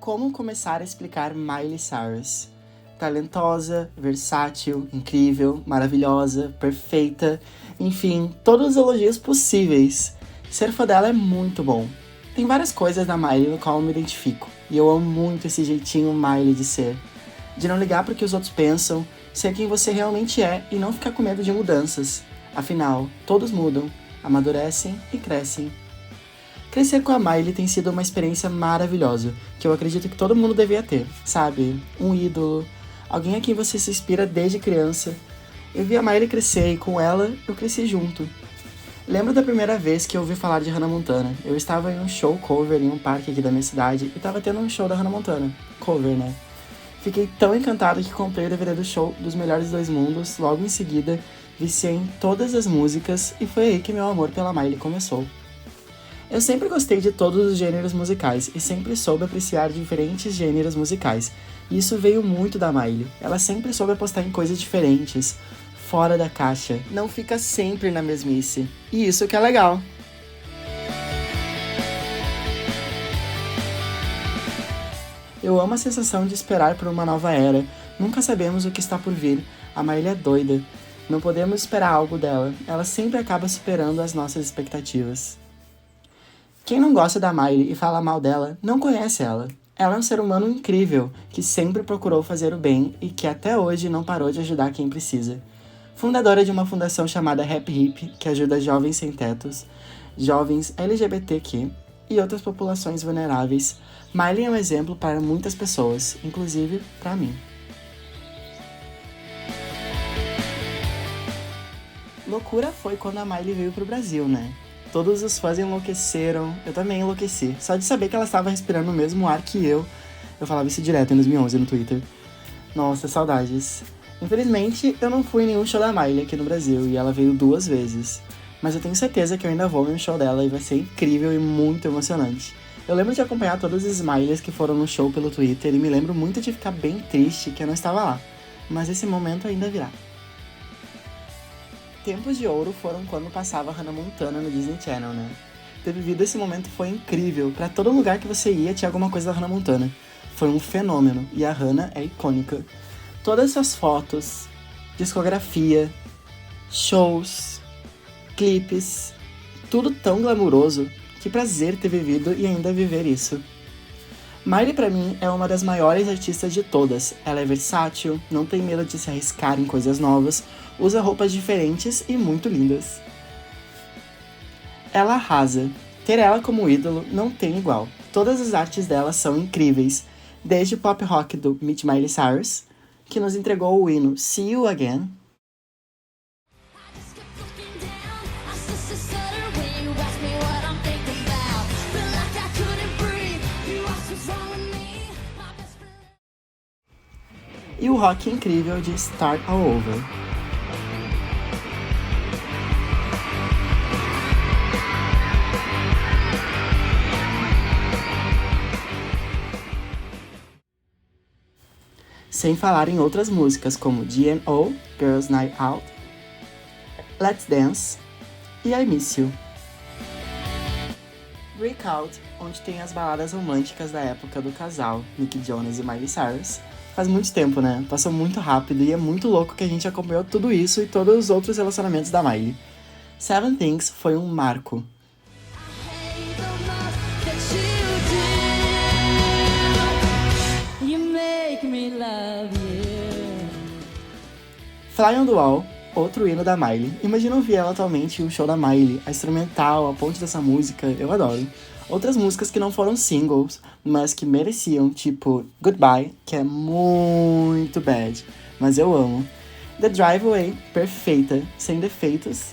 Como começar a explicar Miley Cyrus? Talentosa, versátil, incrível, maravilhosa, perfeita, enfim, todos os elogios possíveis. Ser fã dela é muito bom. Tem várias coisas na Miley no qual eu me identifico, e eu amo muito esse jeitinho Miley de ser. De não ligar para o que os outros pensam, ser quem você realmente é e não ficar com medo de mudanças. Afinal, todos mudam, amadurecem e crescem. Crescer com a Miley tem sido uma experiência maravilhosa, que eu acredito que todo mundo devia ter, sabe? Um ídolo, alguém a quem você se inspira desde criança. Eu vi a Miley crescer e com ela eu cresci junto. Lembro da primeira vez que eu ouvi falar de Hannah Montana. Eu estava em um show cover em um parque aqui da minha cidade e estava tendo um show da Hannah Montana. Cover, né? Fiquei tão encantado que comprei o DVD do show dos Melhores Dois Mundos, logo em seguida, viciei em todas as músicas e foi aí que meu amor pela Miley começou. Eu sempre gostei de todos os gêneros musicais e sempre soube apreciar diferentes gêneros musicais. E isso veio muito da Miley. Ela sempre soube apostar em coisas diferentes, fora da caixa. Não fica sempre na mesmice. E isso que é legal. Eu amo a sensação de esperar por uma nova era. Nunca sabemos o que está por vir. A Miley é doida. Não podemos esperar algo dela. Ela sempre acaba superando as nossas expectativas. Quem não gosta da Miley e fala mal dela, não conhece ela. Ela é um ser humano incrível, que sempre procurou fazer o bem e que até hoje não parou de ajudar quem precisa. Fundadora de uma fundação chamada Happy Hip, que ajuda jovens sem tetos, jovens LGBTQ e outras populações vulneráveis, Miley é um exemplo para muitas pessoas, inclusive para mim. Loucura foi quando a Miley veio pro Brasil, né? Todos os fãs enlouqueceram, eu também enlouqueci. Só de saber que ela estava respirando o mesmo ar que eu falava isso direto em 2011 no Twitter. Nossa, saudades. Infelizmente, eu não fui em nenhum show da Miley aqui no Brasil e ela veio 2 vezes. Mas eu tenho certeza que eu ainda vou em um show dela e vai ser incrível e muito emocionante. Eu lembro de acompanhar todos os Smileys que foram no show pelo Twitter e me lembro muito de ficar bem triste que eu não estava lá. Mas esse momento ainda virá. Tempos de ouro foram quando passava Hannah Montana no Disney Channel, né? Ter vivido esse momento foi incrível. Pra todo lugar que você ia tinha alguma coisa da Hannah Montana. Foi um fenômeno e a Hannah é icônica. Todas essas fotos, discografia, shows, clipes, tudo tão glamuroso. Que prazer ter vivido e ainda viver isso. Miley pra mim é uma das maiores artistas de todas. Ela é versátil, não tem medo de se arriscar em coisas novas, usa roupas diferentes e muito lindas. Ela arrasa. Ter ela como ídolo não tem igual. Todas as artes dela são incríveis, desde o pop rock do Meet Miley Cyrus, que nos entregou o hino See You Again, e o rock incrível de Start All Over. Sem falar em outras músicas como G&O, Girls Night Out, Let's Dance e I Miss You. Breakout, onde tem as baladas românticas da época do casal, Nick Jonas e Miley Cyrus. Faz muito tempo, né? Passou muito rápido e é muito louco que a gente acompanhou tudo isso e todos os outros relacionamentos da Miley. Seven Things foi um marco. Fly on the Wall, outro hino da Miley. Imagina ouvir ela atualmente em um show da Miley, a instrumental, a ponte dessa música, eu adoro. Outras músicas que não foram singles, mas que mereciam, tipo Goodbye, que é muito bad, mas eu amo. The Drive Away, perfeita, sem defeitos,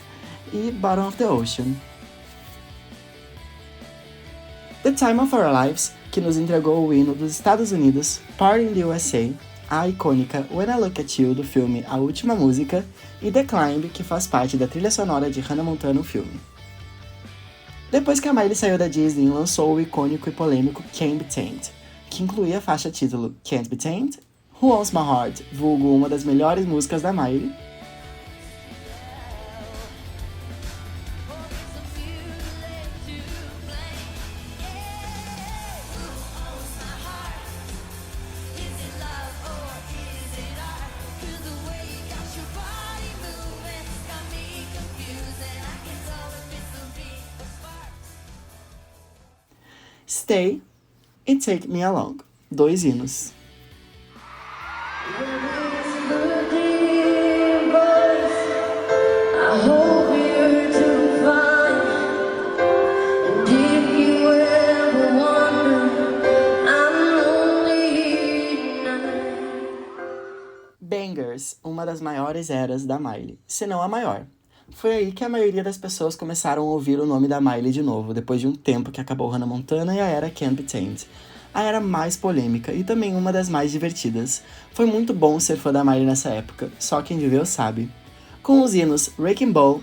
e Bottom of the Ocean. The Time of Our Lives, que nos entregou o hino dos Estados Unidos, Party in the USA, a icônica When I Look at You do filme A Última Música, e The Climb, que faz parte da trilha sonora de Hannah Montana, o filme. Depois que a Miley saiu da Disney, lançou o icônico e polêmico Can't Be Tamed, que incluía a faixa título Can't Be Tamed, Who Owns My Heart, vulgo uma das melhores músicas da Miley, Stay e Take Me Along, 2 hinos. Bangers, uma das maiores eras da Miley, se não a maior. Foi aí que a maioria das pessoas começaram a ouvir o nome da Miley de novo, depois de um tempo que acabou Hannah Montana e a era Can't Be Tamed. A era mais polêmica e também uma das mais divertidas. Foi muito bom ser fã da Miley nessa época, só quem viveu sabe. Com os hinos Wrecking Ball,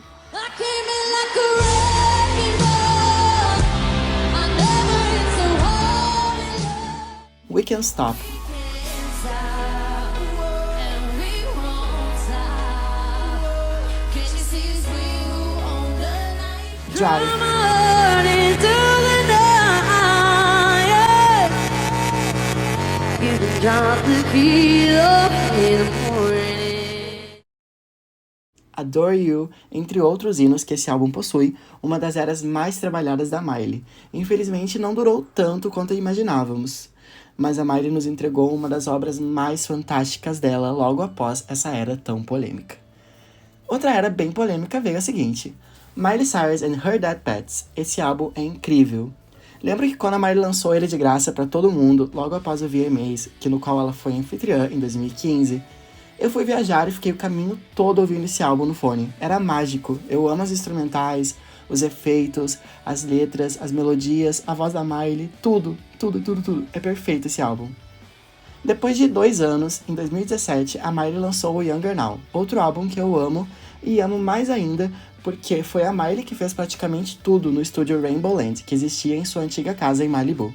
We Can't Stop, Drive, Adore You, entre outros hinos que esse álbum possui, uma das eras mais trabalhadas da Miley. Infelizmente não durou tanto quanto imaginávamos, mas a Miley nos entregou uma das obras mais fantásticas dela logo após essa era tão polêmica. Outra era bem polêmica veio a seguinte: Miley Cyrus and Her Dead Pets. Esse álbum é incrível. Lembro que quando a Miley lançou ele de graça pra todo mundo, logo após o VMAs, no qual ela foi anfitriã em 2015, eu fui viajar e fiquei o caminho todo ouvindo esse álbum no fone. Era mágico. Eu amo as instrumentais, os efeitos, as letras, as melodias, a voz da Miley, tudo. É perfeito esse álbum. Depois de 2 anos, em 2017, a Miley lançou o Younger Now, outro álbum que eu amo e amo mais ainda porque foi a Miley que fez praticamente tudo no estúdio Rainbow Land, que existia em sua antiga casa em Malibu.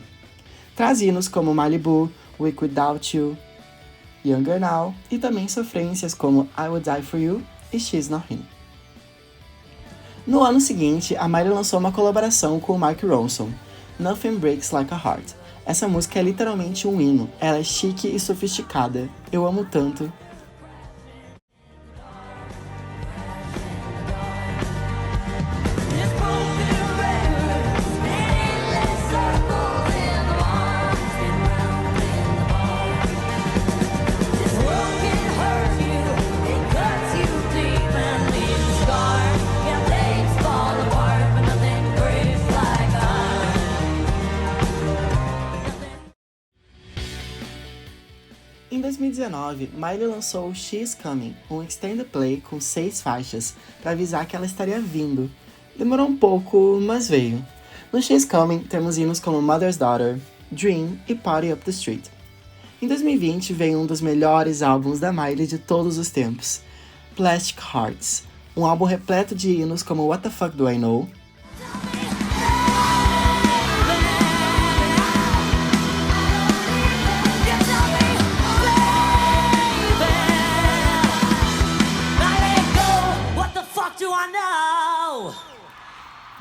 Traz hinos como Malibu, Weak Without You, Younger Now e também sofrências como I Would Die For You e She's Not Him. No ano seguinte, a Miley lançou uma colaboração com o Mark Ronson, Nothing Breaks Like a Heart. Essa música é literalmente um hino, ela é chique e sofisticada, eu amo tanto. Em 2019, Miley lançou She's Coming, um extended play com 6 faixas, para avisar que ela estaria vindo. Demorou um pouco, mas veio. No She's Coming, temos hinos como Mother's Daughter, Dream e Party Up the Street. Em 2020, veio um dos melhores álbuns da Miley de todos os tempos, Plastic Hearts, um álbum repleto de hinos como What the Fuck Do I Know,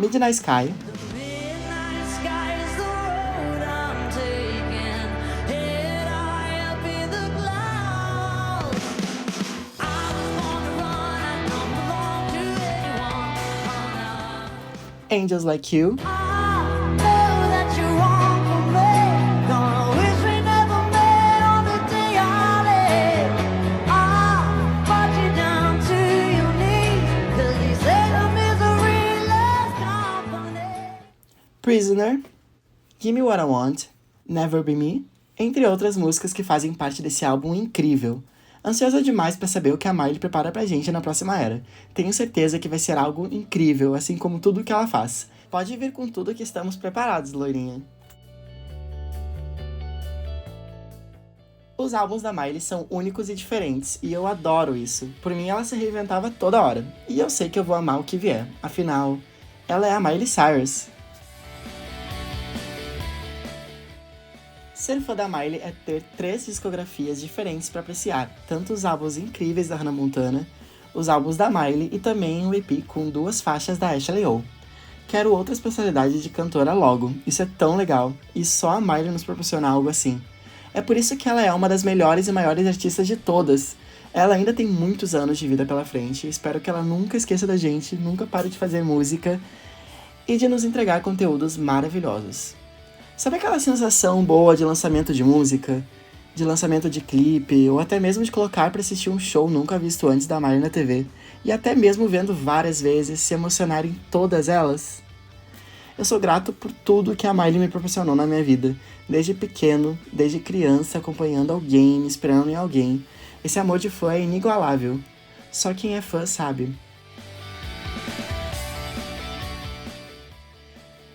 Midnight Sky, Angels Like You, Prisoner, Gimme What I Want, Never Be Me, entre outras músicas que fazem parte desse álbum incrível. Ansiosa demais pra saber o que a Miley prepara pra gente na próxima era. Tenho certeza que vai ser algo incrível, assim como tudo que ela faz. Pode vir com tudo que estamos preparados, loirinha. Os álbuns da Miley são únicos e diferentes, e eu adoro isso. Por mim, ela se reinventava toda hora. E eu sei que eu vou amar o que vier. Afinal, ela é a Miley Cyrus. Ser fã da Miley é ter 3 discografias diferentes para apreciar, tanto os álbuns incríveis da Hannah Montana, os álbuns da Miley e também um EP com 2 faixas da Ashley O. Quero outra especialidade de cantora logo, isso é tão legal, e só a Miley nos proporciona algo assim. É por isso que ela é uma das melhores e maiores artistas de todas. Ela ainda tem muitos anos de vida pela frente, espero que ela nunca esqueça da gente, nunca pare de fazer música e de nos entregar conteúdos maravilhosos. Sabe aquela sensação boa de lançamento de música, de lançamento de clipe, ou até mesmo de colocar para assistir um show nunca visto antes da Miley na TV, e até mesmo vendo várias vezes, se emocionar em todas elas? Eu sou grato por tudo que a Miley me proporcionou na minha vida, desde pequeno, desde criança, acompanhando alguém, me esperando em alguém. Esse amor de fã é inigualável. Só quem é fã sabe.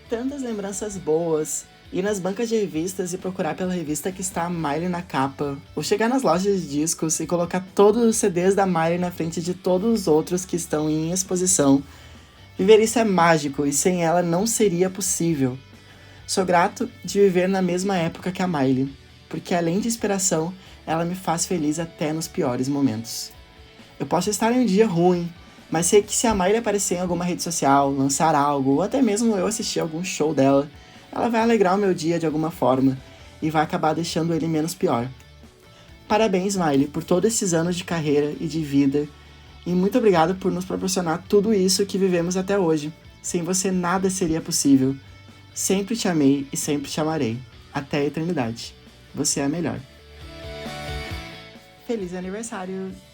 Tantas lembranças boas, ir nas bancas de revistas e procurar pela revista que está a Miley na capa, ou chegar nas lojas de discos e colocar todos os CDs da Miley na frente de todos os outros que estão em exposição. Viver isso é mágico e sem ela não seria possível. Sou grato de viver na mesma época que a Miley, porque além de inspiração, ela me faz feliz até nos piores momentos. Eu posso estar em um dia ruim, mas sei que se a Miley aparecer em alguma rede social, lançar algo, ou até mesmo eu assistir algum show dela, ela vai alegrar o meu dia de alguma forma e vai acabar deixando ele menos pior. Parabéns, Miley, por todos esses anos de carreira e de vida, e muito obrigado por nos proporcionar tudo isso que vivemos até hoje. Sem você nada seria possível. Sempre te amei e sempre te amarei. Até a eternidade. Você é a melhor. Feliz aniversário!